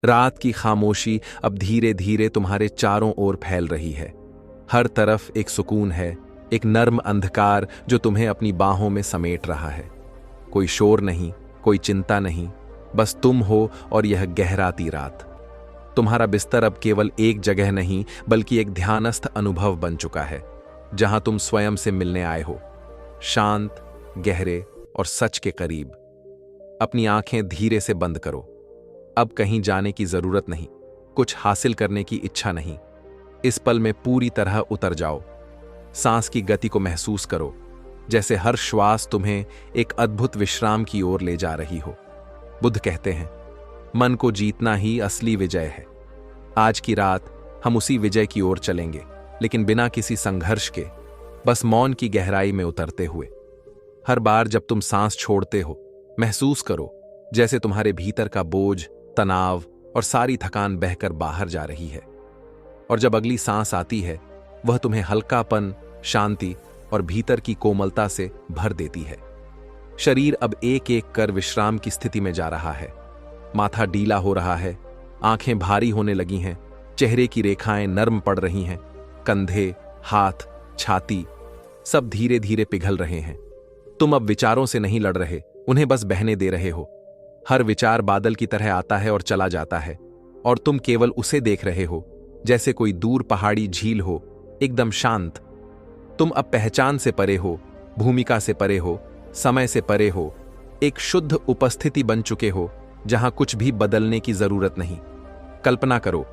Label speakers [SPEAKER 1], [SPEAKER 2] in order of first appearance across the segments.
[SPEAKER 1] रात की खामोशी अब धीरे धीरे तुम्हारे चारों ओर फैल रही है। हर तरफ एक सुकून है, एक नर्म अंधकार जो तुम्हें अपनी बाहों में समेट रहा है। कोई शोर नहीं, कोई चिंता नहीं, बस तुम हो और यह गहराती रात। तुम्हारा बिस्तर अब केवल एक जगह नहीं बल्कि एक ध्यानस्थ अनुभव बन चुका है, जहां तुम स्वयं से मिलने आए हो, शांत, गहरे और सच के करीब। अपनी आंखें धीरे से बंद करो। अब कहीं जाने की जरूरत नहीं, कुछ हासिल करने की इच्छा नहीं। इस पल में पूरी तरह उतर जाओ। सांस की गति को महसूस करो, जैसे हर श्वास तुम्हें एक अद्भुत विश्राम की ओर ले जा रही हो। बुद्ध कहते हैं, मन को जीतना ही असली विजय है। आज की रात हम उसी विजय की ओर चलेंगे, लेकिन बिना किसी संघर्ष के, बस मौन की गहराई में उतरते हुए। हर बार जब तुम सांस छोड़ते हो, महसूस करो जैसे तुम्हारे भीतर का बोझ, तनाव और सारी थकान बहकर बाहर जा रही है। और जब अगली सांस आती है, वह तुम्हें हल्कापन, शांति और भीतर की कोमलता से भर देती है। शरीर अब एक एक कर विश्राम की स्थिति में जा रहा है। माथा ढीला हो रहा है, आंखें भारी होने लगी हैं, चेहरे की रेखाएं नर्म पड़ रही हैं, कंधे, हाथ, छाती सब धीरे धीरे पिघल रहे हैं। तुम अब विचारों से नहीं लड़ रहे, उन्हें बस बहने दे रहे हो। हर विचार बादल की तरह आता है और चला जाता है, और तुम केवल उसे देख रहे हो, जैसे कोई दूर पहाड़ी झील हो, एकदम शांत। तुम अब पहचान से परे हो, भूमिका से परे हो, समय से परे हो, एक शुद्ध उपस्थिति बन चुके हो, जहां कुछ भी बदलने की जरूरत नहीं। कल्पना करो,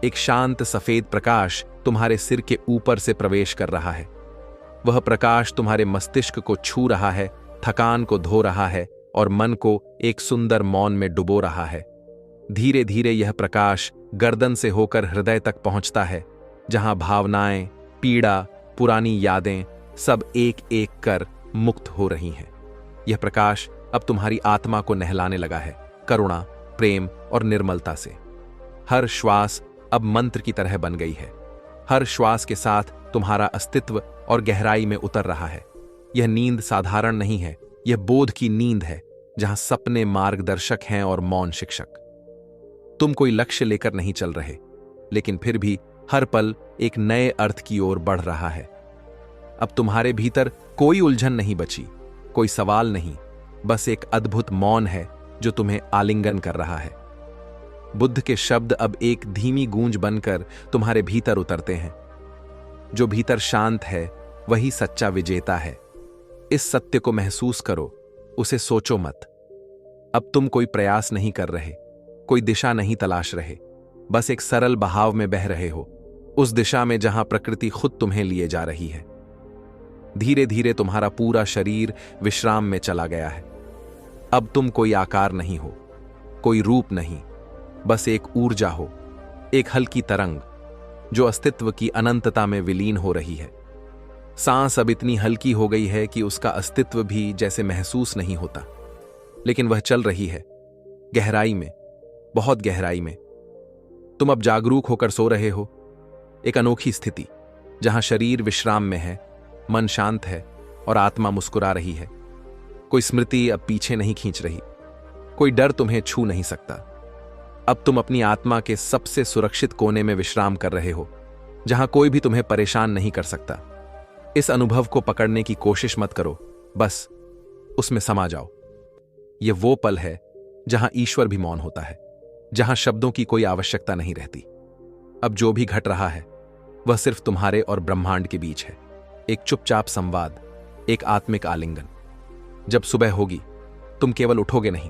[SPEAKER 1] एक शांत सफेद प्रकाश तुम्हारे सिर के ऊपर से प्रवेश कर रहा है। वह प्रकाश तुम्हारे मस्तिष्क को छू रहा है, थकान को धो रहा है और मन को एक सुंदर मौन में डुबो रहा है। धीरे धीरे यह प्रकाश गर्दन से होकर हृदय तक पहुंचता है, जहां भावनाएं, पीड़ा, पुरानी यादें सब एक एक कर मुक्त हो रही हैं। यह प्रकाश अब तुम्हारी आत्मा को नहलाने लगा है, करुणा, प्रेम और निर्मलता से। हर श्वास अब मंत्र की तरह बन गई है। हर श्वास के साथ तुम्हारा अस्तित्व और गहराई में उतर रहा है। यह नींद साधारण नहीं है, यह बोध की नींद है, जहां सपने मार्गदर्शक हैं और मौन शिक्षक। तुम कोई लक्ष्य लेकर नहीं चल रहे, लेकिन फिर भी हर पल एक नए अर्थ की ओर बढ़ रहा है। अब तुम्हारे भीतर कोई उलझन नहीं बची, कोई सवाल नहीं, बस एक अद्भुत मौन है जो तुम्हें आलिंगन कर रहा है। बुद्ध के शब्द अब एक धीमी गूंज बनकर तुम्हारे भीतर उतरते हैं। जो भीतर शांत है, वही सच्चा विजेता है। इस सत्य को महसूस करो, उसे सोचो मत। अब तुम कोई प्रयास नहीं कर रहे, कोई दिशा नहीं तलाश रहे, बस एक सरल बहाव में बह रहे हो, उस दिशा में जहां प्रकृति खुद तुम्हें लिए जा रही है। धीरे धीरे तुम्हारा पूरा शरीर विश्राम में चला गया है। अब तुम कोई आकार नहीं हो, कोई रूप नहीं, बस एक ऊर्जा हो, एक हल्की तरंग जो अस्तित्व की अनंतता में विलीन हो रही है। सांस अब इतनी हल्की हो गई है कि उसका अस्तित्व भी जैसे महसूस नहीं होता, लेकिन वह चल रही है, गहराई में, बहुत गहराई में। तुम अब जागरूक होकर सो रहे हो, एक अनोखी स्थिति जहां शरीर विश्राम में है, मन शांत है और आत्मा मुस्कुरा रही है। कोई स्मृति अब पीछे नहीं खींच रही, कोई डर तुम्हें छू नहीं सकता। अब तुम अपनी आत्मा के सबसे सुरक्षित कोने में विश्राम कर रहे हो, जहां कोई भी तुम्हें परेशान नहीं कर सकता। इस अनुभव को पकड़ने की कोशिश मत करो, बस उसमें समा जाओ। यह वो पल है जहां ईश्वर भी मौन होता है, जहां शब्दों की कोई आवश्यकता नहीं रहती। अब जो भी घट रहा है, वह सिर्फ तुम्हारे और ब्रह्मांड के बीच है, एक चुपचाप संवाद, एक आत्मिक आलिंगन। जब सुबह होगी, तुम केवल उठोगे नहीं,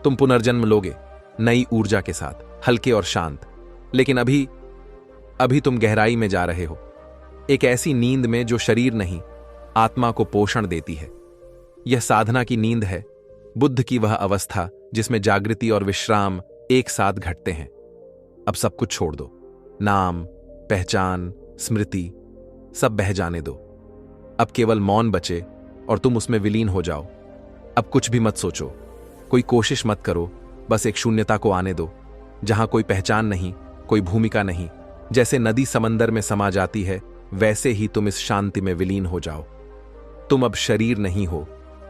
[SPEAKER 1] तुम पुनर्जन्म लोगे, नई ऊर्जा के साथ, हल्के और शांत। लेकिन अभी तुम गहराई में जा रहे हो, एक ऐसी नींद में जो शरीर नहीं, आत्मा को पोषण देती है। यह साधना की नींद है, बुद्ध की वह अवस्था जिसमें जागृति और विश्राम एक साथ घटते हैं। अब सब कुछ छोड़ दो, नाम, पहचान, स्मृति सब बह जाने दो। अब केवल मौन बचे और तुम उसमें विलीन हो जाओ। अब कुछ भी मत सोचो, कोई कोशिश मत करो, बस एक शून्यता को आने दो, जहां कोई पहचान नहीं, कोई भूमिका नहीं। जैसे नदी समंदर में समा जाती है, वैसे ही तुम इस शांति में विलीन हो जाओ। तुम अब शरीर नहीं हो,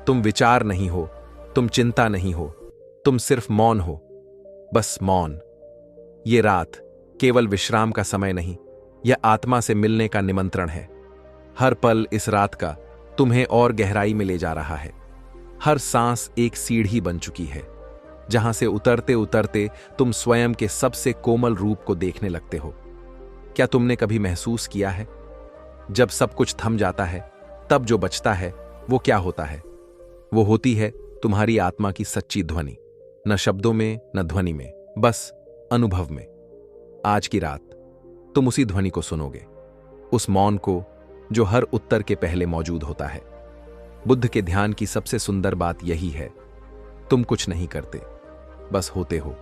[SPEAKER 1] तुम विचार नहीं हो, तुम चिंता नहीं हो, तुम सिर्फ मौन हो, बस मौन। ये रात केवल विश्राम का समय नहीं, यह आत्मा से मिलने का निमंत्रण है। हर पल इस रात का तुम्हें और गहराई में ले जा रहा है। हर सांस एक सीढ़ी बन चुकी है, जहां से उतरते उतरते तुम स्वयं के सबसे कोमल रूप को देखने लगते हो। क्या तुमने कभी महसूस किया है, जब सब कुछ थम जाता है, तब जो बचता है वो क्या होता है? वो होती है तुम्हारी आत्मा की सच्ची ध्वनि, न शब्दों में न ध्वनि में, बस अनुभव में। आज की रात तुम उसी ध्वनि को सुनोगे, उस मौन को जो हर उत्तर के पहले मौजूद होता है। बुद्ध के ध्यान की सबसे सुंदर बात यही है, तुम कुछ नहीं करते, बस होते हो,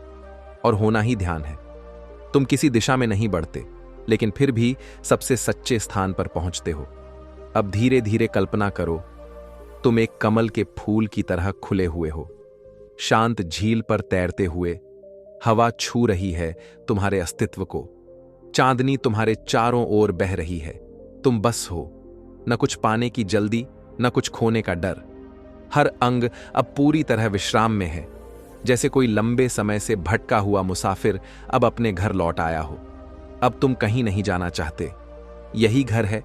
[SPEAKER 1] और होना ही ध्यान है। तुम किसी दिशा में नहीं बढ़ते, लेकिन फिर भी सबसे सच्चे स्थान पर पहुंचते हो। अब धीरे धीरे कल्पना करो, तुम एक कमल के फूल की तरह खुले हुए हो, शांत झील पर तैरते हुए। हवा छू रही है तुम्हारे अस्तित्व को, चांदनी तुम्हारे चारों ओर बह रही है। तुम बस हो, न कुछ पाने की जल्दी, न कुछ खोने का डर। हर अंग अब पूरी तरह विश्राम में है, जैसे कोई लंबे समय से भटका हुआ मुसाफिर अब अपने घर लौट आया हो। अब तुम कहीं नहीं जाना चाहते। यही घर है,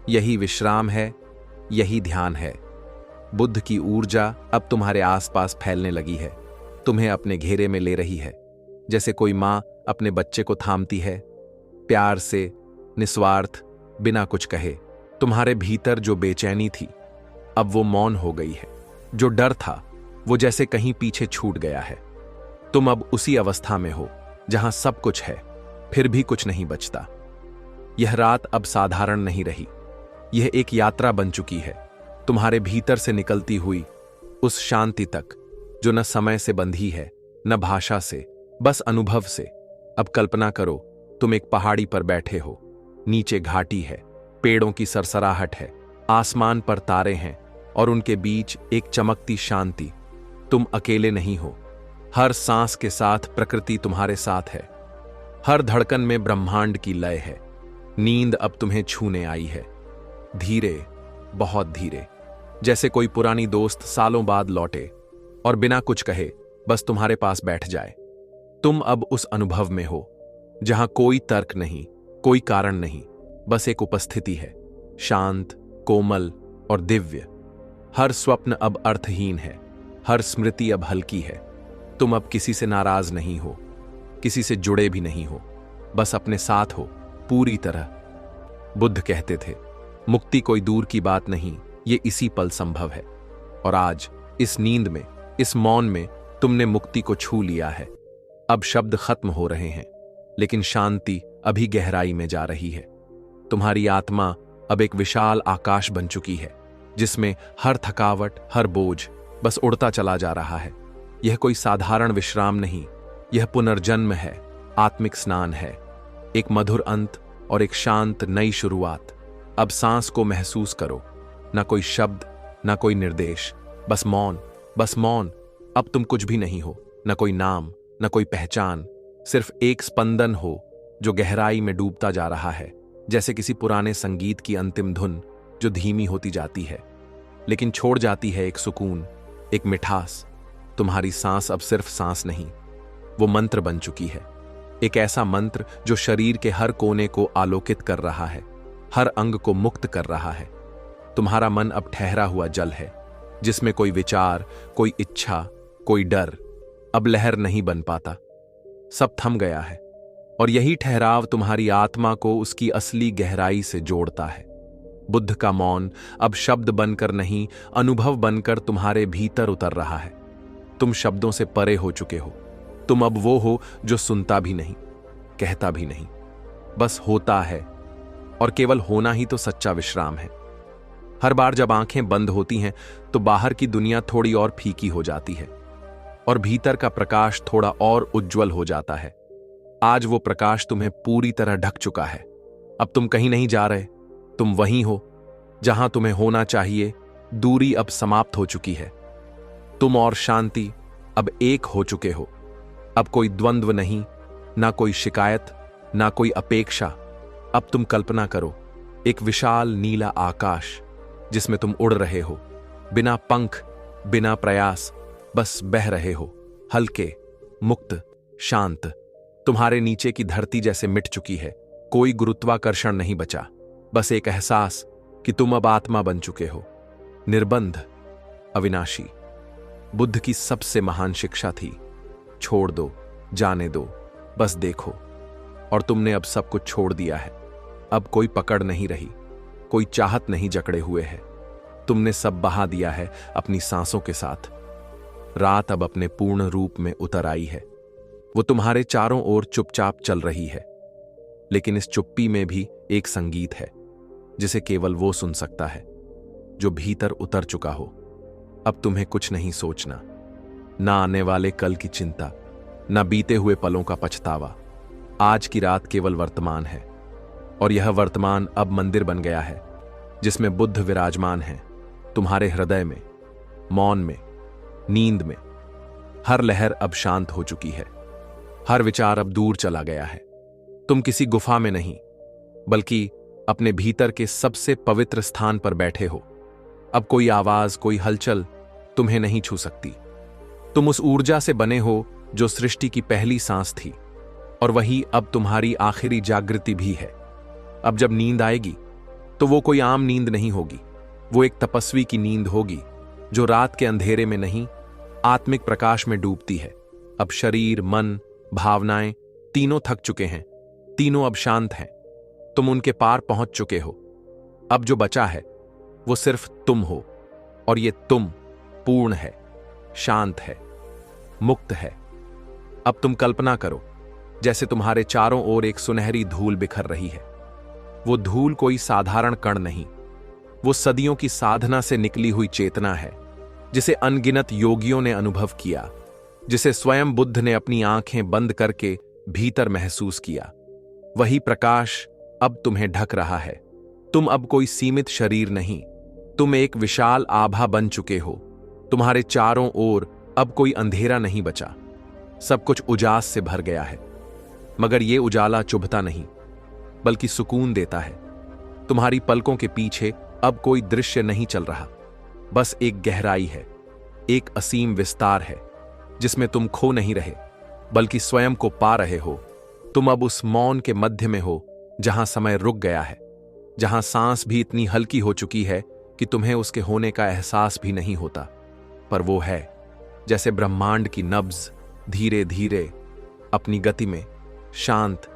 [SPEAKER 1] यही विश्राम है, यही ध्यान है। बुद्ध की ऊर्जा अब तुम्हारे आसपास फैलने लगी है, तुम्हें अपने घेरे में ले रही है, जैसे कोई मां अपने बच्चे को थामती है, प्यार से, निस्वार्थ, बिना कुछ कहे। तुम्हारे भीतर जो बेचैनी थी, अब वो मौन हो गई है। जो डर था, वो जैसे कहीं पीछे छूट गया है। तुम अब उसी अवस्था में हो जहां सब कुछ है, फिर भी कुछ नहीं बचता। यह रात अब साधारण नहीं रही, यह एक यात्रा बन चुकी है, तुम्हारे भीतर से निकलती हुई उस शांति तक जो न समय से बंधी है, न भाषा से, बस अनुभव से। अब कल्पना करो, तुम एक पहाड़ी पर बैठे हो, नीचे घाटी है, पेड़ों की सरसराहट है, आसमान पर तारे हैं, और उनके बीच एक चमकती शांति। तुम अकेले नहीं हो, हर सांस के साथ प्रकृति तुम्हारे साथ है, हर धड़कन में ब्रह्मांड की लय है। नींद अब तुम्हें छूने आई है, धीरे, बहुत धीरे, जैसे कोई पुरानी दोस्त सालों बाद लौटे और बिना कुछ कहे बस तुम्हारे पास बैठ जाए। तुम अब उस अनुभव में हो जहां कोई तर्क नहीं, कोई कारण नहीं, बस एक उपस्थिति है, शांत, कोमल और दिव्य। हर स्वप्न अब अर्थहीन है, हर स्मृति अब हल्की है। तुम अब किसी से नाराज नहीं हो, किसी से जुड़े भी नहीं हो, बस अपने साथ हो पूरी तरह। बुद्ध कहते थे, मुक्ति कोई दूर की बात नहीं, ये इसी पल संभव है। और आज इस नींद में, इस मौन में तुमने मुक्ति को छू लिया है। अब शब्द खत्म हो रहे हैं, लेकिन शांति अभी गहराई में जा रही है। तुम्हारी आत्मा अब एक विशाल आकाश बन चुकी है, जिसमें हर थकावट, हर बोझ बस उड़ता चला जा रहा है। यह कोई साधारण विश्राम नहीं, यह पुनर्जन्म है, आत्मिक स्नान है, एक मधुर अंत और एक शांत नई शुरुआत। अब सांस को महसूस करो, ना कोई शब्द, ना कोई निर्देश, बस मौन, बस मौन। अब तुम कुछ भी नहीं हो, ना कोई नाम, ना कोई पहचान, सिर्फ एक स्पंदन हो जो गहराई में डूबता जा रहा है, जैसे किसी पुराने संगीत की अंतिम धुन जो धीमी होती जाती है, लेकिन छोड़ जाती है एक सुकून, एक मिठास। तुम्हारी सांस अब सिर्फ सांस नहीं, वो मंत्र बन चुकी है, एक ऐसा मंत्र जो शरीर के हर कोने को आलोकित कर रहा है, हर अंग को मुक्त कर रहा है। तुम्हारा मन अब ठहरा हुआ जल है, जिसमें कोई विचार, कोई इच्छा, कोई डर अब लहर नहीं बन पाता। सब थम गया है, और यही ठहराव तुम्हारी आत्मा को उसकी असली गहराई से जोड़ता है। बुद्ध का मौन अब शब्द बनकर नहीं, अनुभव बनकर तुम्हारे भीतर उतर रहा है। तुम शब्दों से परे हो चुके हो। तुम अब वो हो जो सुनता भी नहीं, कहता भी नहीं, बस होता है, और केवल होना ही तो सच्चा विश्राम है। हर बार जब आंखें बंद होती हैं तो बाहर की दुनिया थोड़ी और फीकी हो जाती है, और भीतर का प्रकाश थोड़ा और उज्जवल हो जाता है। आज वो प्रकाश तुम्हें पूरी तरह ढक चुका है। अब तुम कहीं नहीं जा रहे, तुम वहीं हो जहां तुम्हें होना चाहिए। दूरी अब समाप्त हो चुकी है। तुम और शांति अब एक हो चुके हो। अब कोई द्वंद्व नहीं, ना कोई शिकायत, ना कोई अपेक्षा। अब तुम कल्पना करो, एक विशाल नीला आकाश जिसमें तुम उड़ रहे हो, बिना पंख, बिना प्रयास, बस बह रहे हो, हल्के, मुक्त, शांत। तुम्हारे नीचे की धरती जैसे मिट चुकी है। कोई गुरुत्वाकर्षण नहीं बचा, बस एक एहसास कि तुम अब आत्मा बन चुके हो, निर्बंध, अविनाशी। बुद्ध की सबसे महान शिक्षा थी, छोड़ दो, जाने दो, बस देखो। और तुमने अब सब कुछ छोड़ दिया है। अब कोई पकड़ नहीं रही, कोई चाहत नहीं जकड़े हुए है। तुमने सब बहा दिया है अपनी सांसों के साथ। रात अब अपने पूर्ण रूप में उतर आई है। वो तुम्हारे चारों ओर चुपचाप चल रही है, लेकिन इस चुप्पी में भी एक संगीत है जिसे केवल वो सुन सकता है जो भीतर उतर चुका हो। अब तुम्हें कुछ नहीं सोचना, ना आने वाले कल की चिंता, ना बीते हुए पलों का पछतावा। आज की रात केवल वर्तमान है, और यह वर्तमान अब मंदिर बन गया है जिसमें बुद्ध विराजमान है। तुम्हारे हृदय में, मौन में, नींद में हर लहर अब शांत हो चुकी है, हर विचार अब दूर चला गया है। तुम किसी गुफा में नहीं, बल्कि अपने भीतर के सबसे पवित्र स्थान पर बैठे हो। अब कोई आवाज, कोई हलचल तुम्हें नहीं छू सकती। तुम उस ऊर्जा से बने हो जो सृष्टि की पहली सांस थी, और वही अब तुम्हारी आखिरी जागृति भी है। अब जब नींद आएगी तो वो कोई आम नींद नहीं होगी, वो एक तपस्वी की नींद होगी जो रात के अंधेरे में नहीं, आत्मिक प्रकाश में डूबती है। अब शरीर, मन, भावनाएं तीनों थक चुके हैं, तीनों अब शांत हैं। तुम उनके पार पहुंच चुके हो। अब जो बचा है वो सिर्फ तुम हो, और ये तुम पूर्ण है, शांत है, मुक्त है। अब तुम कल्पना करो जैसे तुम्हारे चारों ओर एक सुनहरी धूल बिखर रही है। वो धूल कोई साधारण कण नहीं, वो सदियों की साधना से निकली हुई चेतना है जिसे अनगिनत योगियों ने अनुभव किया, जिसे स्वयं बुद्ध ने अपनी आंखें बंद करके भीतर महसूस किया। वही प्रकाश अब तुम्हें ढक रहा है। तुम अब कोई सीमित शरीर नहीं, तुम एक विशाल आभा बन चुके हो। तुम्हारे चारों ओर अब कोई अंधेरा नहीं बचा, सब कुछ उजास से भर गया है। मगर ये उजाला चुभता नहीं, बल्कि सुकून देता है। तुम्हारी पलकों के पीछे अब कोई दृश्य नहीं चल रहा, बस एक गहराई है, एक असीम विस्तार है जिसमें तुम खो नहीं रहे, बल्कि स्वयं को पा रहे हो। तुम अब उस मौन के मध्य में हो जहां समय रुक गया है, जहां सांस भी इतनी हल्की हो चुकी है कि तुम्हें उसके होने का एहसास भी नहीं होता। पर वो है जैसे ब्रह्मांड की नब्ज धीरे धीरे अपनी गति में शांत।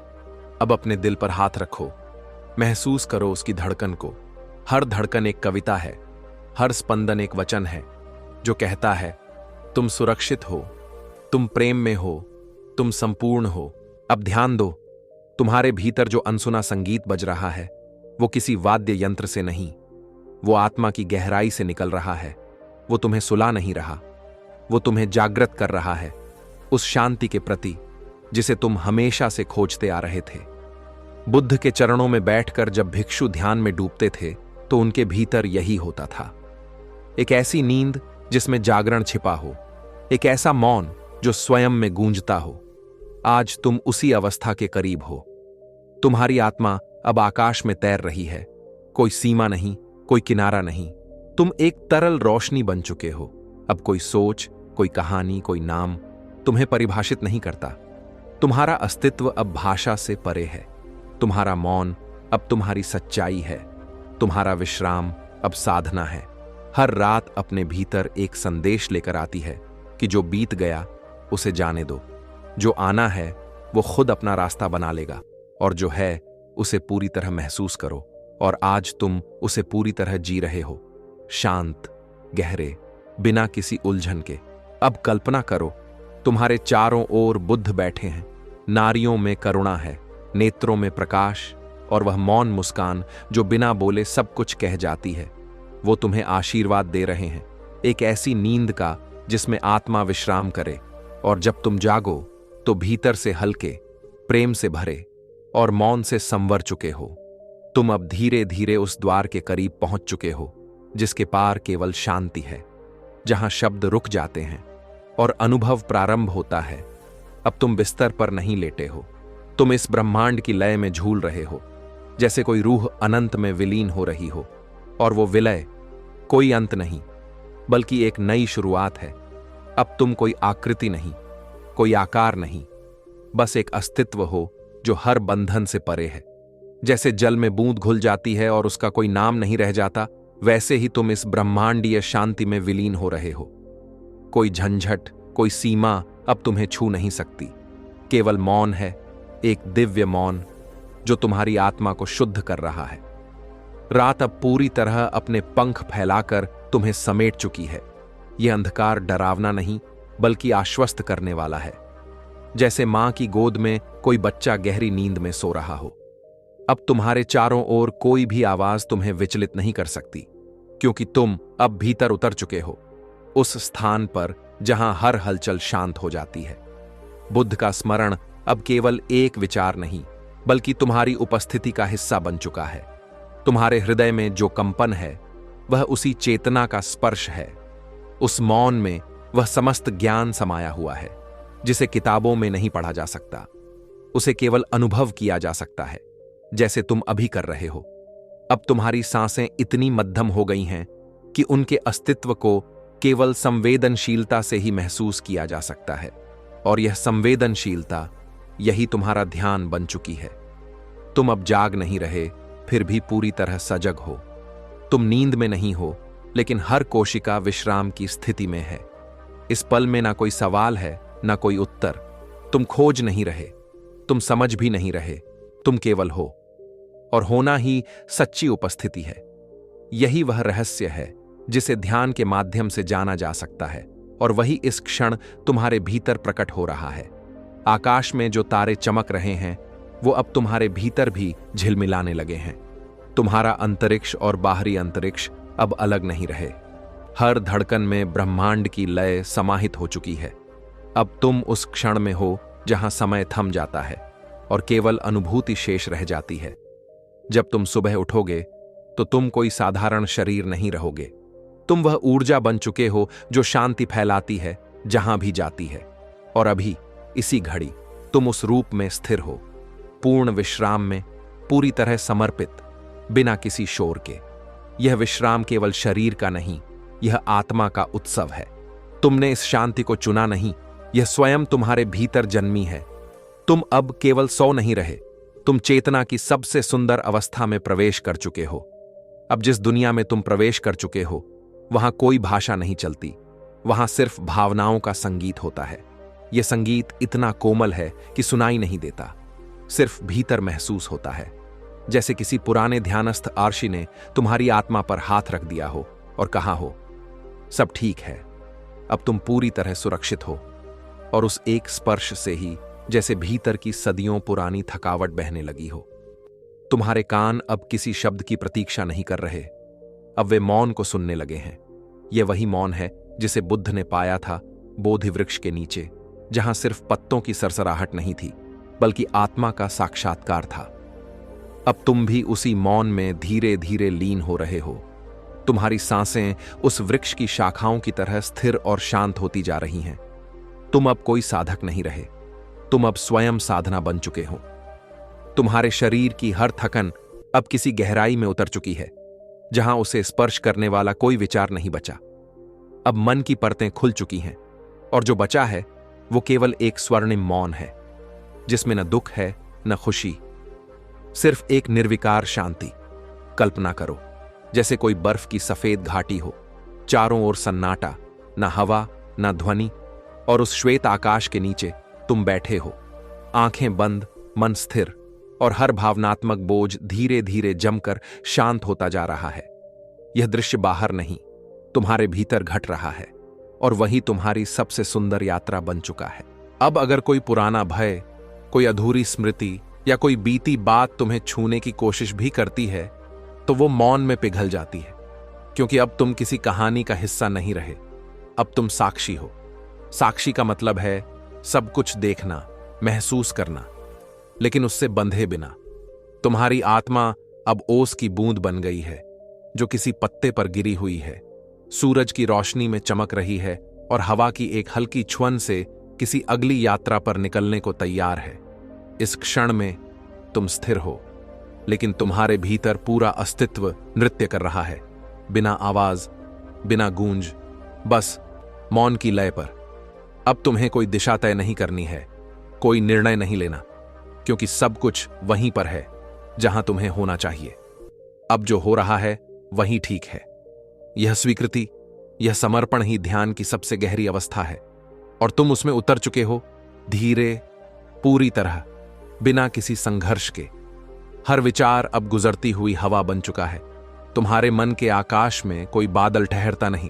[SPEAKER 1] अब अपने दिल पर हाथ रखो, महसूस करो उसकी धड़कन को। हर धड़कन एक कविता है, हर स्पंदन एक वचन है जो कहता है तुम सुरक्षित हो, तुम प्रेम में हो, तुम संपूर्ण हो। अब ध्यान दो, तुम्हारे भीतर जो अनसुना संगीत बज रहा है वो किसी वाद्य यंत्र से नहीं, वो आत्मा की गहराई से निकल रहा है। वो तुम्हें सुला नहीं रहा, वो तुम्हें जागृत कर रहा है उस शांति के प्रति जिसे तुम हमेशा से खोजते आ रहे थे। बुद्ध के चरणों में बैठकर जब भिक्षु ध्यान में डूबते थे तो उनके भीतर यही होता था, एक ऐसी नींद जिसमें जागरण छिपा हो, एक ऐसा मौन जो स्वयं में गूंजता हो। आज तुम उसी अवस्था के करीब हो। तुम्हारी आत्मा अब आकाश में तैर रही है, कोई सीमा नहीं, कोई किनारा नहीं। तुम एक तरल रोशनी बन चुके हो। अब कोई सोच, कोई कहानी, कोई नाम तुम्हें परिभाषित नहीं करता। तुम्हारा अस्तित्व अब भाषा से परे है। तुम्हारा मौन अब तुम्हारी सच्चाई है। तुम्हारा विश्राम अब साधना है। हर रात अपने भीतर एक संदेश लेकर आती है कि जो बीत गया उसे जाने दो, जो आना है वो खुद अपना रास्ता बना लेगा, और जो है उसे पूरी तरह महसूस करो। और आज तुम उसे पूरी तरह जी रहे हो, शांत, गहरे, बिना किसी उलझन के। अब कल्पना करो, तुम्हारे चारों ओर बुद्ध बैठे हैं। नारियों में करुणा है, नेत्रों में प्रकाश, और वह मौन मुस्कान जो बिना बोले सब कुछ कह जाती है। वो तुम्हें आशीर्वाद दे रहे हैं, एक ऐसी नींद का जिसमें आत्मा विश्राम करे, और जब तुम जागो तो भीतर से हल्के, प्रेम से भरे और मौन से संवर चुके हो। तुम अब धीरे धीरे उस द्वार के करीब पहुंच चुके हो जिसके पार केवल शांति है, जहां शब्द रुक जाते हैं और अनुभव प्रारंभ होता है। अब तुम बिस्तर पर नहीं लेटे हो, तुम इस ब्रह्मांड की लय में झूल रहे हो, जैसे कोई रूह अनंत में विलीन हो रही हो। और वो विलय कोई अंत नहीं, बल्कि एक नई शुरुआत है। अब तुम कोई आकृति नहीं, कोई आकार नहीं, बस एक अस्तित्व हो जो हर बंधन से परे है। जैसे जल में बूंद घुल जाती है और उसका कोई नाम नहीं रह जाता, वैसे ही तुम इस ब्रह्मांडीय शांति में विलीन हो रहे हो। कोई झंझट, कोई सीमा अब तुम्हें छू नहीं सकती। केवल मौन है, एक दिव्य मौन जो तुम्हारी आत्मा को शुद्ध कर रहा है। रात अब पूरी तरह अपने पंख फैलाकर तुम्हें समेट चुकी है। यह अंधकार डरावना नहीं, बल्कि आश्वस्त करने वाला है। जैसे मां की गोद में कोई बच्चा गहरी नींद में सो रहा हो। अब तुम्हारे चारों ओर कोई भी आवाज तुम्हें विचलित नहीं कर सकती, क्योंकि तुम अब भीतर उतर चुके हो, उस स्थान पर जहां हर हलचल शांत हो जाती है। बुद्ध का स्मरण अब केवल एक विचार नहीं, बल्कि तुम्हारी उपस्थिति का हिस्सा बन चुका है। तुम्हारे हृदय में जो कंपन है, वह उसी चेतना का स्पर्श है। उस मौन में वह समस्त ज्ञान समाया हुआ है, जिसे किताबों में नहीं पढ़ा जा सकता। उसे केवल अनुभव किया जा सकता है, जैसे तुम अभी कर रहे हो। अब तुम्हारी सांसें इतनी मध्यम हो गई हैं कि उनके अस्तित्व को केवल संवेदनशीलता से ही महसूस किया जा सकता है, और यह संवेदनशीलता यही तुम्हारा ध्यान बन चुकी है। तुम अब जाग नहीं रहे, फिर भी पूरी तरह सजग हो। तुम नींद में नहीं हो, लेकिन हर कोशिका विश्राम की स्थिति में है। इस पल में ना कोई सवाल है, ना कोई उत्तर। तुम खोज नहीं रहे, तुम समझ भी नहीं रहे, तुम केवल हो। और होना ही सच्ची उपस्थिति है। यही वह रहस्य है जिसे ध्यान के माध्यम से जाना जा सकता है, और वही इस क्षण तुम्हारे भीतर प्रकट हो रहा है। आकाश में जो तारे चमक रहे हैं, वो अब तुम्हारे भीतर भी झिलमिलाने लगे हैं। तुम्हारा अंतरिक्ष और बाहरी अंतरिक्ष अब अलग नहीं रहे। हर धड़कन में ब्रह्मांड की लय समाहित हो चुकी है। अब तुम उस क्षण में हो जहां समय थम जाता है और केवल अनुभूति शेष रह जाती है। जब तुम सुबह उठोगे तो तुम कोई साधारण शरीर नहीं रहोगे। तुम वह ऊर्जा बन चुके हो जो शांति फैलाती है जहां भी जाती है। और अभी इसी घड़ी तुम उस रूप में स्थिर हो, पूर्ण विश्राम में, पूरी तरह समर्पित, बिना किसी शोर के। यह विश्राम केवल शरीर का नहीं, यह आत्मा का उत्सव है। तुमने इस शांति को चुना नहीं, यह स्वयं तुम्हारे भीतर जन्मी है। तुम अब केवल सो नहीं रहे, तुम चेतना की सबसे सुंदर अवस्था में प्रवेश कर चुके हो। अब जिस दुनिया में तुम प्रवेश कर चुके हो, वहां कोई भाषा नहीं चलती, वहां सिर्फ भावनाओं का संगीत होता है। यह संगीत इतना कोमल है कि सुनाई नहीं देता, सिर्फ भीतर महसूस होता है। जैसे किसी पुराने ध्यानस्थ आर्षि ने तुम्हारी आत्मा पर हाथ रख दिया हो और कहा हो, सब ठीक है, अब तुम पूरी तरह सुरक्षित हो। और उस एक स्पर्श से ही जैसे भीतर की सदियों पुरानी थकावट बहने लगी हो। तुम्हारे कान अब किसी शब्द की प्रतीक्षा नहीं कर रहे, अब वे मौन को सुनने लगे हैं। यह वही मौन है जिसे बुद्ध ने पाया था बोधि वृक्ष के नीचे, जहां सिर्फ पत्तों की सरसराहट नहीं थी, बल्कि आत्मा का साक्षात्कार था। अब तुम भी उसी मौन में धीरे धीरे लीन हो रहे हो। तुम्हारी सांसें उस वृक्ष की शाखाओं की तरह स्थिर और शांत होती जा रही हैं। तुम अब कोई साधक नहीं रहे, तुम अब स्वयं साधना बन चुके हो। तुम्हारे शरीर की हर थकन अब किसी गहराई में उतर चुकी है, जहां उसे स्पर्श करने वाला कोई विचार नहीं बचा। अब मन की परतें खुल चुकी हैं, और जो बचा है वो केवल एक स्वर्णिम मौन है, जिसमें न दुख है न खुशी, सिर्फ एक निर्विकार शांति। कल्पना करो, जैसे कोई बर्फ की सफेद घाटी हो, चारों ओर सन्नाटा, न हवा न ध्वनि, और उस श्वेत आकाश के नीचे तुम बैठे हो, आंखें बंद, मन स्थिर, और हर भावनात्मक बोझ धीरे धीरे जमकर शांत होता जा रहा है। यह दृश्य बाहर नहीं, तुम्हारे भीतर घट रहा है, और वही तुम्हारी सबसे सुंदर यात्रा बन चुका है। अब अगर कोई पुराना भय, कोई अधूरी स्मृति या कोई बीती बात तुम्हें छूने की कोशिश भी करती है, तो वो मौन में पिघल जाती है, क्योंकि अब तुम किसी कहानी का हिस्सा नहीं रहे, अब तुम साक्षी हो। साक्षी का मतलब है सब कुछ देखना, महसूस करना, लेकिन उससे बंधे बिना। तुम्हारी आत्मा अब ओस की बूंद बन गई है, जो किसी पत्ते पर गिरी हुई है, सूरज की रोशनी में चमक रही है, और हवा की एक हल्की छुअन से किसी अगली यात्रा पर निकलने को तैयार है। इस क्षण में तुम स्थिर हो, लेकिन तुम्हारे भीतर पूरा अस्तित्व नृत्य कर रहा है, बिना आवाज, बिना गूंज, बस मौन की लय पर। अब तुम्हें कोई दिशा तय नहीं करनी है, कोई निर्णय नहीं लेना, क्योंकि सब कुछ वहीं पर है जहां तुम्हें होना चाहिए। अब जो हो रहा है वही ठीक है। यह स्वीकृति, यह समर्पण ही ध्यान की सबसे गहरी अवस्था है, और तुम उसमें उतर चुके हो, धीरे, पूरी तरह, बिना किसी संघर्ष के। हर विचार अब गुजरती हुई हवा बन चुका है। तुम्हारे मन के आकाश में कोई बादल ठहरता नहीं।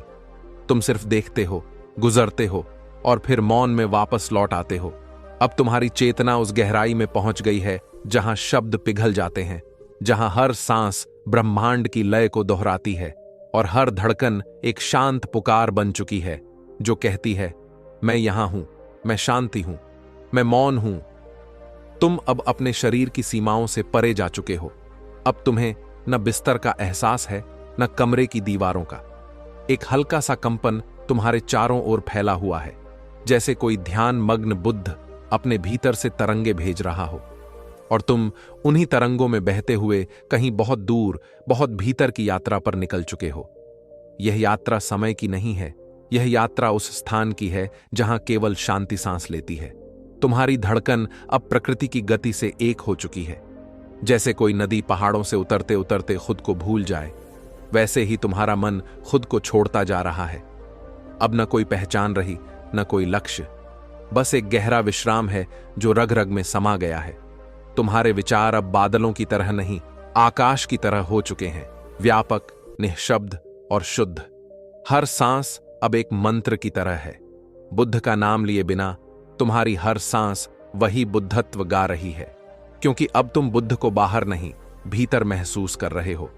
[SPEAKER 1] तुम सिर्फ देखते हो, गुजरते हो, और फिर मौन में वापस लौट आते हो। अब तुम्हारी चेतना उस गहराई में पहुंच गई है जहां शब्द पिघल जाते हैं, जहां हर सांस ब्रह्मांड की लय को दोहराती है, और हर धड़कन एक शांत पुकार बन चुकी है जो कहती है, मैं यहां हूं, मैं शांति हूं, मैं मौन हूं। तुम अब अपने शरीर की सीमाओं से परे जा चुके हो। अब तुम्हें न बिस्तर का एहसास है, न कमरे की दीवारों का। एक हल्का सा कंपन तुम्हारे चारों ओर फैला हुआ है, जैसे कोई ध्यान मग्न बुद्ध अपने भीतर से तरंगे भेज रहा हो, और तुम उन्हीं तरंगों में बहते हुए कहीं बहुत दूर, बहुत भीतर की यात्रा पर निकल चुके हो। यह यात्रा समय की नहीं है, यह यात्रा उस स्थान की है जहां केवल शांति सांस लेती है। तुम्हारी धड़कन अब प्रकृति की गति से एक हो चुकी है। जैसे कोई नदी पहाड़ों से उतरते उतरते खुद को भूल जाए, वैसे ही तुम्हारा मन खुद को छोड़ता जा रहा है। अब न कोई पहचान रही, न कोई लक्ष्य, बस एक गहरा विश्राम है जो रग रग में समा गया है। तुम्हारे विचार अब बादलों की तरह नहीं, आकाश की तरह हो चुके हैं, व्यापक, निःशब्द और शुद्ध। हर सांस अब एक मंत्र की तरह है। बुद्ध का नाम लिए बिना तुम्हारी हर सांस वही बुद्धत्व गा रही है, क्योंकि अब तुम बुद्ध को बाहर नहीं, भीतर महसूस कर रहे हो।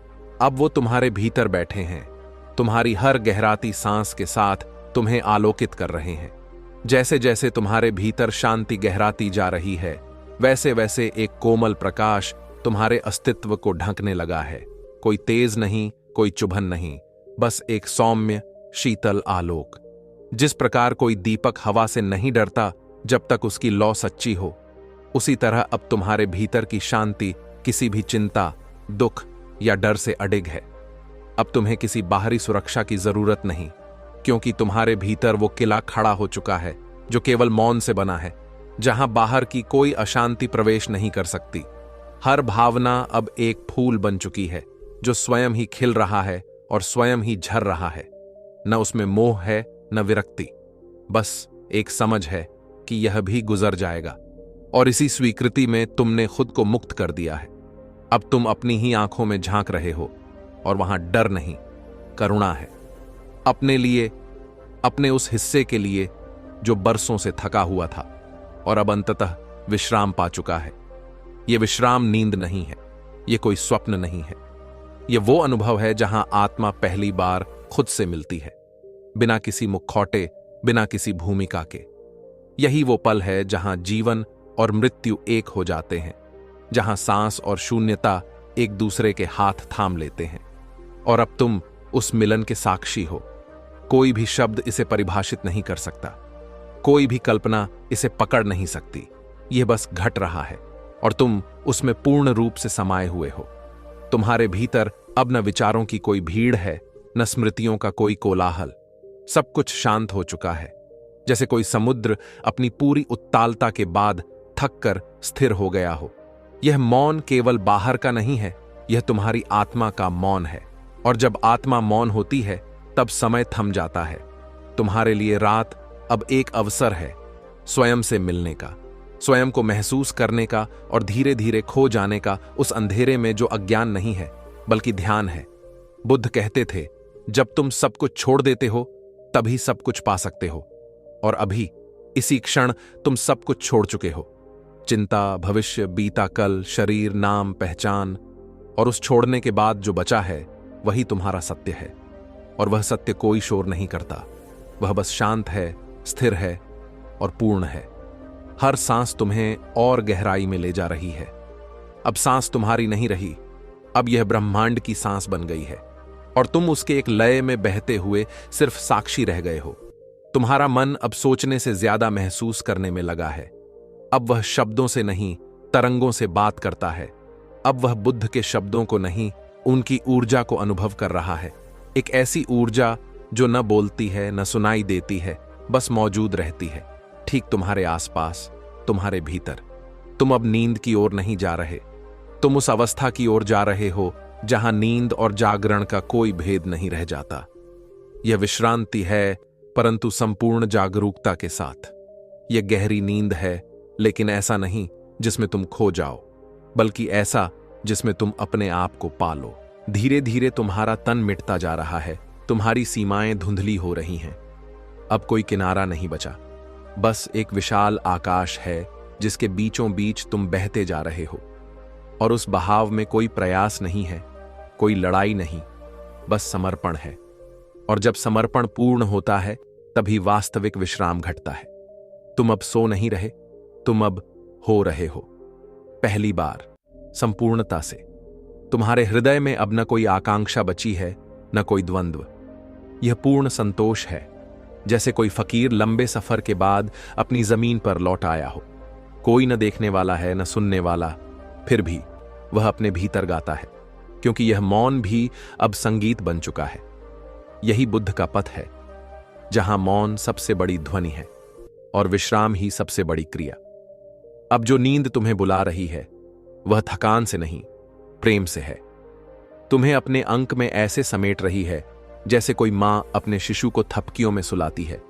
[SPEAKER 1] अब वो तुम्हारे भीतर बैठे हैं, तुम्हारी हर गहराती सांस के साथ तुम्हें आलोकित कर रहे हैं। जैसे जैसे तुम्हारे भीतर शांति गहराती जा रही है, वैसे वैसे एक कोमल प्रकाश तुम्हारे अस्तित्व को ढंकने लगा है। कोई तेज नहीं, कोई चुभन नहीं, बस एक सौम्य, शीतल आलोक। जिस प्रकार कोई दीपक हवा से नहीं डरता जब तक उसकी लौ सच्ची हो, उसी तरह अब तुम्हारे भीतर की शांति किसी भी चिंता, दुख या डर से अडिग है। अब तुम्हें किसी बाहरी सुरक्षा की जरूरत नहीं, क्योंकि तुम्हारे भीतर वो किला खड़ा हो चुका है जो केवल मौन से बना है, जहां बाहर की कोई अशांति प्रवेश नहीं कर सकती। हर भावना अब एक फूल बन चुकी है जो स्वयं ही खिल रहा है और स्वयं ही झर रहा है। न उसमें मोह है, न विरक्ति, बस एक समझ है कि यह भी गुजर जाएगा। और इसी स्वीकृति में तुमने खुद को मुक्त कर दिया है। अब तुम अपनी ही आंखों में झांक रहे हो, और वहां डर नहीं, करुणा है। अपने लिए, अपने उस हिस्से के लिए जो बरसों से थका हुआ था और अब अंततः विश्राम पा चुका है। यह विश्राम नींद नहीं है, यह कोई स्वप्न नहीं है। यह वो अनुभव है जहां आत्मा पहली बार खुद से मिलती है, बिना किसी मुखौटे, बिना किसी भूमिका के। यही वो पल है जहां जीवन और मृत्यु एक हो जाते हैं, जहां सांस और शून्यता एक दूसरे के हाथ थाम लेते हैं। और अब तुम उस मिलन के साक्षी हो। कोई भी शब्द इसे परिभाषित नहीं कर सकता, कोई भी कल्पना इसे पकड़ नहीं सकती। यह बस घट रहा है और तुम उसमें पूर्ण रूप से समाये हुए हो। तुम्हारे भीतर अब न विचारों की कोई भीड़ है, न स्मृतियों का कोई कोलाहल। सब कुछ शांत हो चुका है, जैसे कोई समुद्र अपनी पूरी उत्तालता के बाद थक कर स्थिर हो गया हो। यह मौन केवल बाहर का नहीं है, यह तुम्हारी आत्मा का मौन है। और जब आत्मा मौन होती है, तब समय थम जाता है। तुम्हारे लिए रात अब एक अवसर है स्वयं से मिलने का, स्वयं को महसूस करने का, और धीरे धीरे खो जाने का उस अंधेरे में जो अज्ञान नहीं है बल्कि ध्यान है। बुद्ध कहते थे, जब तुम सब कुछ छोड़ देते हो तभी सब कुछ पा सकते हो। और अभी इसी क्षण तुम सब कुछ छोड़ चुके हो। चिंता, भविष्य, बीता कल, शरीर, नाम, पहचान। और उस छोड़ने के बाद जो बचा है वही तुम्हारा सत्य है। और वह सत्य कोई शोर नहीं करता, वह बस शांत है, स्थिर है और पूर्ण है। हर सांस तुम्हें और गहराई में ले जा रही है। अब सांस तुम्हारी नहीं रही, अब यह ब्रह्मांड की सांस बन गई है, और तुम उसके एक लय में बहते हुए सिर्फ साक्षी रह गए हो। तुम्हारा मन अब सोचने से ज्यादा महसूस करने में लगा है। अब वह शब्दों से नहीं, तरंगों से बात करता है। अब वह बुद्ध के शब्दों को नहीं, उनकी ऊर्जा को अनुभव कर रहा है। एक ऐसी ऊर्जा जो न बोलती है, न सुनाई देती है, बस मौजूद रहती है, ठीक तुम्हारे आसपास, तुम्हारे भीतर। तुम अब नींद की ओर नहीं जा रहे, तुम उस अवस्था की ओर जा रहे हो जहां नींद और जागरण का कोई भेद नहीं रह जाता। यह विश्रांति है, परंतु संपूर्ण जागरूकता के साथ। यह गहरी नींद है, लेकिन ऐसा नहीं जिसमें तुम खो जाओ, बल्कि ऐसा जिसमें तुम अपने आप को पालो। धीरे धीरे तुम्हारा तन मिटता जा रहा है, तुम्हारी सीमाएं धुंधली हो रही हैं। अब कोई किनारा नहीं बचा, बस एक विशाल आकाश है जिसके बीचों बीच तुम बहते जा रहे हो। और उस बहाव में कोई प्रयास नहीं है, कोई लड़ाई नहीं, बस समर्पण है। और जब समर्पण पूर्ण होता है, तभी वास्तविक विश्राम घटता है। तुम अब सो नहीं रहे, तुम अब हो रहे हो। पहली बार संपूर्णता से। तुम्हारे हृदय में अब न कोई आकांक्षा बची है, न कोई द्वंद्व। यह पूर्ण संतोष है, जैसे कोई फकीर लंबे सफर के बाद अपनी जमीन पर लौट आया हो। कोई न देखने वाला है, न सुनने वाला, फिर भी वह अपने भीतर गाता है, क्योंकि यह मौन भी अब संगीत बन चुका है। यही बुद्ध का पथ है, जहां मौन सबसे बड़ी ध्वनि है और विश्राम ही सबसे बड़ी क्रिया। अब जो नींद तुम्हें बुला रही है, वह थकान से नहीं, प्रेम से है। तुम्हें अपने अंक में ऐसे समेट रही है जैसे कोई मां अपने शिशु को थपकियों में सुलाती है।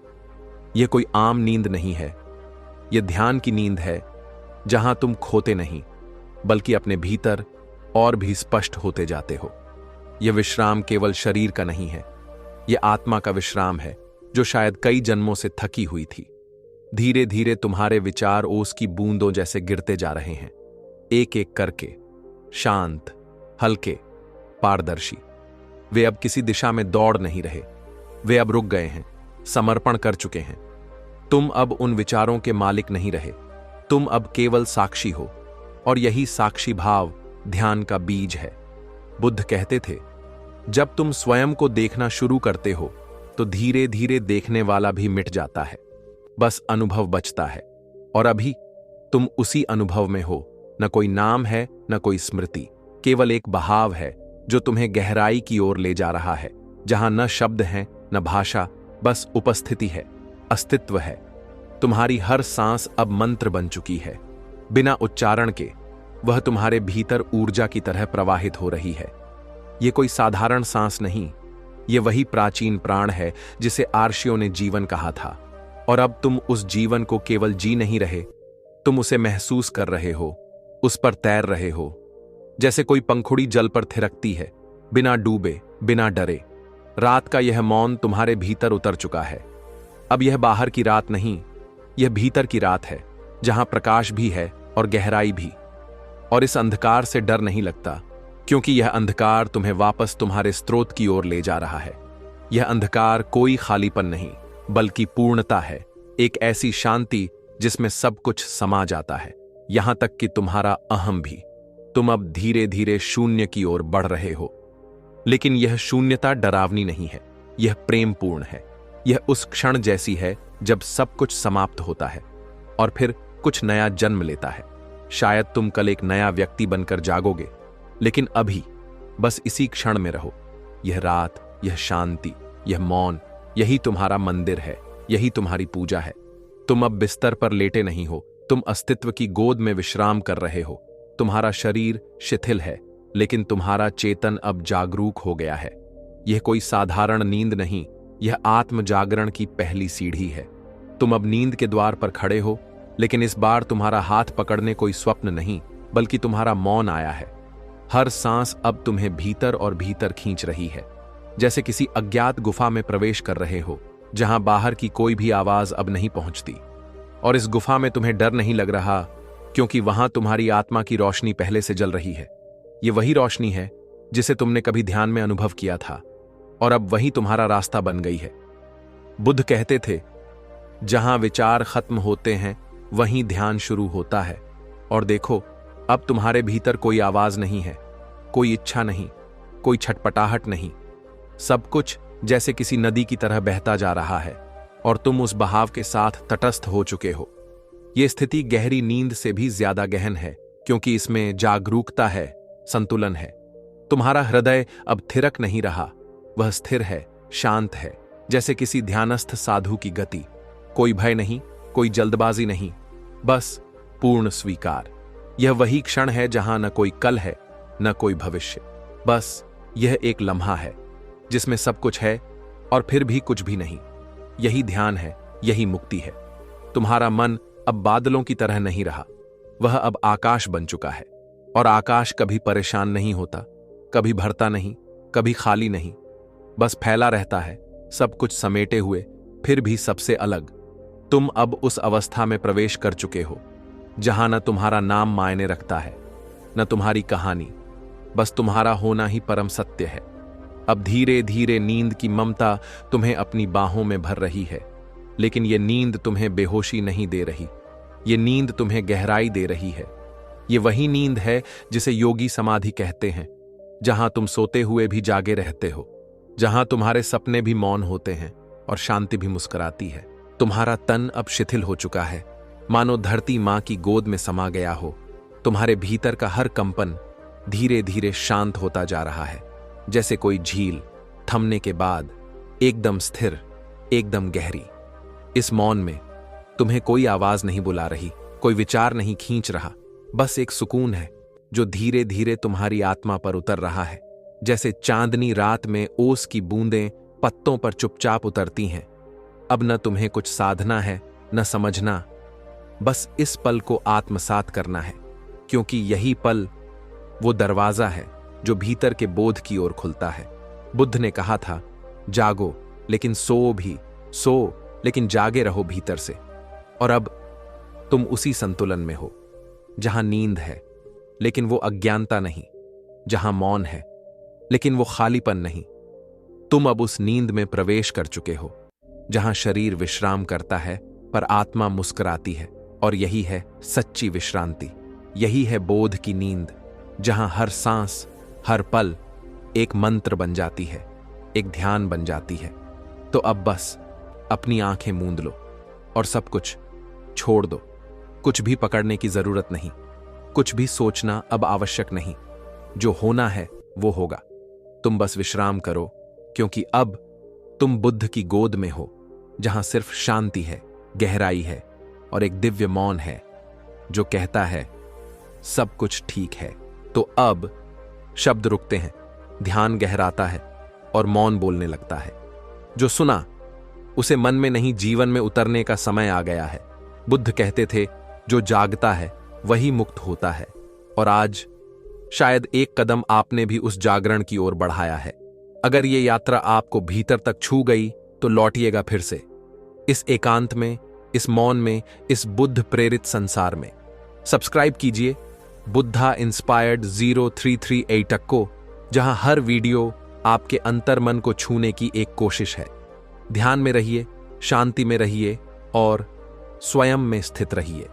[SPEAKER 1] यह कोई आम नींद नहीं है, यह ध्यान की नींद है, जहां तुम खोते नहीं, बल्कि अपने भीतर और भी स्पष्ट होते जाते हो। यह विश्राम केवल शरीर का नहीं है, यह आत्मा का विश्राम है, जो शायद कई जन्मों से थकी हुई थी। धीरे धीरे तुम्हारे विचार ओस की बूंदों जैसे गिरते जा रहे हैं, एक एक करके, शांत, हल्के, पारदर्शी। वे अब किसी दिशा में दौड़ नहीं रहे, वे अब रुक गए हैं, समर्पण कर चुके हैं। तुम अब उन विचारों के मालिक नहीं रहे, तुम अब केवल साक्षी हो, और यही साक्षी भाव ध्यान का बीज है। बुद्ध कहते थे, जब तुम स्वयं को देखना शुरू करते हो, तो धीरे धीरे देखने वाला भी मिट जाता है, बस अनुभव बचता है। और अभी तुम उसी अनुभव में हो। न कोई नाम है, न कोई स्मृति, केवल एक बहाव है जो तुम्हें गहराई की ओर ले जा रहा है, जहां न शब्द हैं, न भाषा, बस उपस्थिति है, अस्तित्व है। तुम्हारी हर सांस अब मंत्र बन चुकी है, बिना उच्चारण के। वह तुम्हारे भीतर ऊर्जा की तरह प्रवाहित हो रही है। यह कोई साधारण सांस नहीं, यह वही प्राचीन प्राण है जिसे आर्षियों ने जीवन कहा था। और अब तुम उस जीवन को केवल जी नहीं रहे, तुम उसे महसूस कर रहे हो, उस पर तैर रहे हो, जैसे कोई पंखुड़ी जल पर थिरकती है, बिना डूबे, बिना डरे। रात का यह मौन तुम्हारे भीतर उतर चुका है। अब यह बाहर की रात नहीं, यह भीतर की रात है, जहां प्रकाश भी है और गहराई भी। और इस अंधकार से डर नहीं लगता, क्योंकि यह अंधकार तुम्हें वापस तुम्हारे स्रोत की ओर ले जा रहा है। यह अंधकार कोई खालीपन नहीं, बल्कि पूर्णता है, एक ऐसी शांति जिसमें सब कुछ समा जाता है, यहां तक कि तुम्हारा अहम भी। तुम अब धीरे धीरे शून्य की ओर बढ़ रहे हो, लेकिन यह शून्यता डरावनी नहीं है, यह प्रेमपूर्ण है। यह उस क्षण जैसी है जब सब कुछ समाप्त होता है और फिर कुछ नया जन्म लेता है। शायद तुम कल एक नया व्यक्ति बनकर जागोगे, लेकिन अभी बस इसी क्षण में रहो। यह रात, यह शांति, यह मौन, यही तुम्हारा मंदिर है, यही तुम्हारी पूजा है। तुम अब बिस्तर पर लेटे नहीं हो, तुम अस्तित्व की गोद में विश्राम कर रहे हो। तुम्हारा शरीर शिथिल है, लेकिन तुम्हारा चेतन अब जागरूक हो गया है। यह कोई साधारण नींद नहीं, यह आत्म जागरण की पहली सीढ़ी है। तुम अब नींद के द्वार पर खड़े हो, लेकिन इस बार तुम्हारा हाथ पकड़ने कोई स्वप्न नहीं, बल्कि तुम्हारा मौन आया है। हर सांस अब तुम्हें भीतर और भीतर खींच रही है, जैसे किसी अज्ञात गुफा में प्रवेश कर रहे हो, जहां बाहर की कोई भी आवाज अब नहीं पहुंचती। और इस गुफा में तुम्हें डर नहीं लग रहा, क्योंकि वहां तुम्हारी आत्मा की रोशनी पहले से जल रही है। यह वही रोशनी है जिसे तुमने कभी ध्यान में अनुभव किया था, और अब वही तुम्हारा रास्ता बन गई है। बुद्ध कहते थे, जहां विचार खत्म होते हैं वहीं ध्यान शुरू होता है। और देखो, अब तुम्हारे भीतर कोई आवाज नहीं है, कोई इच्छा नहीं, कोई छटपटाहट नहीं। सब कुछ जैसे किसी नदी की तरह बहता जा रहा है, और तुम उस बहाव के साथ तटस्थ हो चुके हो। यह स्थिति गहरी नींद से भी ज्यादा गहन है, क्योंकि इसमें जागरूकता है, संतुलन है। तुम्हारा हृदय अब थिरक नहीं रहा, वह स्थिर है, शांत है, जैसे किसी ध्यानस्थ साधु की गति। कोई भय नहीं, कोई जल्दबाजी नहीं, बस पूर्ण स्वीकार। यह वही क्षण है जहां न कोई कल है न कोई भविष्य, बस यह एक लम्हा है जिसमें सब कुछ है और फिर भी कुछ भी नहीं। यही ध्यान है, यही मुक्ति है। तुम्हारा मन अब बादलों की तरह नहीं रहा, वह अब आकाश बन चुका है। और आकाश कभी परेशान नहीं होता, कभी भरता नहीं, कभी खाली नहीं, बस फैला रहता है, सब कुछ समेटे हुए, फिर भी सबसे अलग। तुम अब उस अवस्था में प्रवेश कर चुके हो जहां न तुम्हारा नाम मायने रखता है न तुम्हारी कहानी, बस तुम्हारा होना ही परम सत्य है। अब धीरे धीरे नींद की ममता तुम्हें अपनी बाहों में भर रही है, लेकिन ये नींद तुम्हें बेहोशी नहीं दे रही, ये नींद तुम्हें गहराई दे रही है। ये वही नींद है जिसे योगी समाधि कहते हैं, जहां तुम सोते हुए भी जागे रहते हो, जहां तुम्हारे सपने भी मौन होते हैं और शांति भी मुस्कुराती है। तुम्हारा तन अब शिथिल हो चुका है, मानो धरती मां की गोद में समा गया हो। तुम्हारे भीतर का हर कंपन धीरे धीरे शांत होता जा रहा है, जैसे कोई झील थमने के बाद एकदम स्थिर, एकदम गहरी। इस मौन में तुम्हें कोई आवाज नहीं बुला रही, कोई विचार नहीं खींच रहा, बस एक सुकून है जो धीरे धीरे तुम्हारी आत्मा पर उतर रहा है, जैसे चांदनी रात में ओस की बूंदें पत्तों पर चुपचाप उतरती हैं। अब न तुम्हें कुछ साधना है न समझना, बस इस पल को आत्मसात करना है, क्योंकि यही पल वो दरवाजा है जो भीतर के बोध की ओर खुलता है। बुद्ध ने कहा था, जागो लेकिन सो लेकिन जागे रहो भीतर से। और अब तुम उसी संतुलन में हो जहां नींद है लेकिन वो अज्ञानता नहीं, जहां मौन है लेकिन वो खालीपन नहीं। तुम अब उस नींद में प्रवेश कर चुके हो जहां शरीर विश्राम करता है पर आत्मा मुस्कुराती है, और यही है सच्ची विश्रांति। यही है बोध की नींद, जहां हर सांस, हर पल एक मंत्र बन जाती है, एक ध्यान बन जाती है। तो अब बस अपनी आंखें मूंद लो और सब कुछ छोड़ दो। कुछ भी पकड़ने की जरूरत नहीं, कुछ भी सोचना अब आवश्यक नहीं। जो होना है वो होगा। तुम बस विश्राम करो, क्योंकि अब तुम बुद्ध की गोद में हो, जहां सिर्फ शांति है, गहराई है और एक दिव्य मौन है जो कहता है सब कुछ ठीक है। तो अब शब्द रुकते हैं, ध्यान गहराता है और मौन बोलने लगता है। जो सुना उसे मन में नहीं जीवन में उतरने का समय आ गया है। बुद्ध कहते थे, जो जागता है वही मुक्त होता है। और आज शायद एक कदम आपने भी उस जागरण की ओर बढ़ाया है। अगर ये यात्रा आपको भीतर तक छू गई तो लौटिएगा फिर से, इस एकांत में, इस मौन में, इस बुद्ध प्रेरित संसार में। सब्सक्राइब कीजिए बुद्धा इंस्पायर्ड 0338 को, जहां हर वीडियो आपके अंतर्मन को छूने की एक कोशिश है। ध्यान में रहिए, शांति में रहिए और स्वयं में स्थित रहिए।